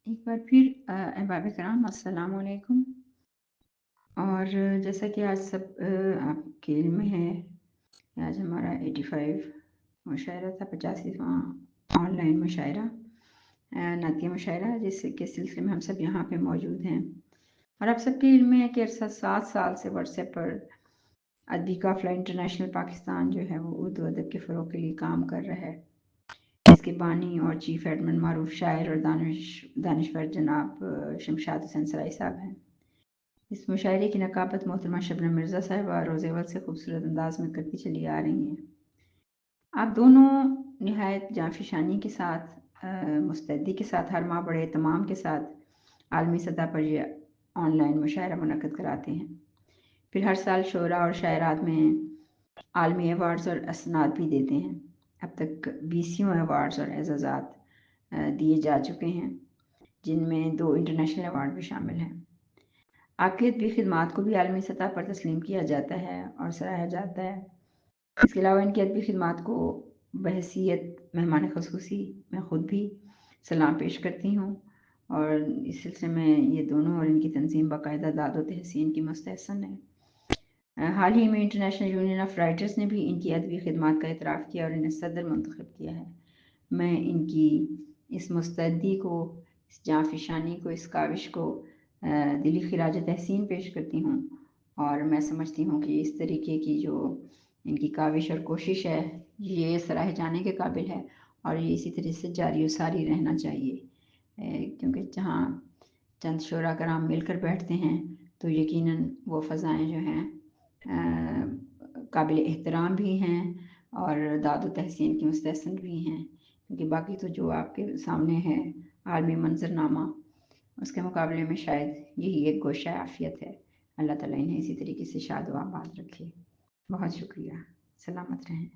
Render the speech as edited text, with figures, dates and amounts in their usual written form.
एक बार फिर अहबाब किराम अस्सलाम वालेकुम। और जैसा कि आज सब आपके इल्म में है, आज हमारा 85 मुशायरा था, 85वां ऑनलाइन मुशायरा, नातिया मुशायरा, जिसके सिलसिले में हम सब यहाँ पे मौजूद हैं। और आप सबके इल्म में है कि 7 साल से व्हाट्सएप पर अदबी काफ़िला इंटरनेशनल पाकिस्तान जो है वो उर्दू अदब के फ़रोग़ के लिए काम कर रहा है। इसके बानी और चीफ एडमिन मारूफ शायर और दानिश्वर जनाब शमशाद हुसैन सराई साहब हैं। इस मुशायरे की नकाबत मोहतरमा शबनम मिर्ज़ा साहिबा रोज़ अव्वल से खूबसूरत अंदाज में करती चली आ रही हैं। आप दोनों निहायत जांफिशानी के साथ, मुस्तैदी के साथ, हर माह बड़े एहतमाम के साथ आलमी सतह पर यह ऑनलाइन मुशायरा मुनक़्क़द कराते हैं। फिर हर साल शोरा और शायरात में आलमी अवार्ड्स और असनाद भी देते हैं। अब तक 20 अवार्ड्स और एजाज़ात दिए जा चुके हैं, जिनमें 2 इंटरनेशनल अवार्ड भी शामिल हैं। आपकी अदबी खिदमात को भी आलमी सतह पर तस्लीम किया जाता है और सराहा जाता है। इसके अलावा इनकी अदबी खिदमात को बहैसियत मेहमान ख़ुसूसी मैं ख़ुद भी सलाम पेश करती हूँ, और इस सिलसिले में ये दोनों और इनकी तंजीम बाकायदा दाद व तहसीन की मुस्तहसन है। हाल ही में इंटरनेशनल यूनियन ऑफ राइटर्स ने भी इनकी अदबी खिदमात का एतराफ़ किया और इन्हें सदर मुंतखब किया है। मैं इनकी इस मुस्तैदी को, इस जांफिशानी को, इस काविश को दिली खिराज तहसीन पेश करती हूँ, और मैं समझती हूँ कि इस तरीके की जो इनकी काविश और कोशिश है, ये सराहे जाने के काबिल है, और ये इसी तरह से जारी और सारी रहना चाहिए। क्योंकि जहाँ चंद शोरा कराम मिलकर बैठते हैं तो यकीनन वो फ़ज़ाएँ जो हैं काबिल एहतराम भी हैं और दाद व तहसीन की मुस्तहसन भी हैं। क्योंकि बाकी तो जो आपके सामने है आलमी मंजरनामा, उसके मुकाबले में शायद यही एक गोशा आफ़ियत है। अल्लाह ताला इन्हें इसी तरीके से शाद व आबाद रखे। बहुत शुक्रिया। सलामत रहें।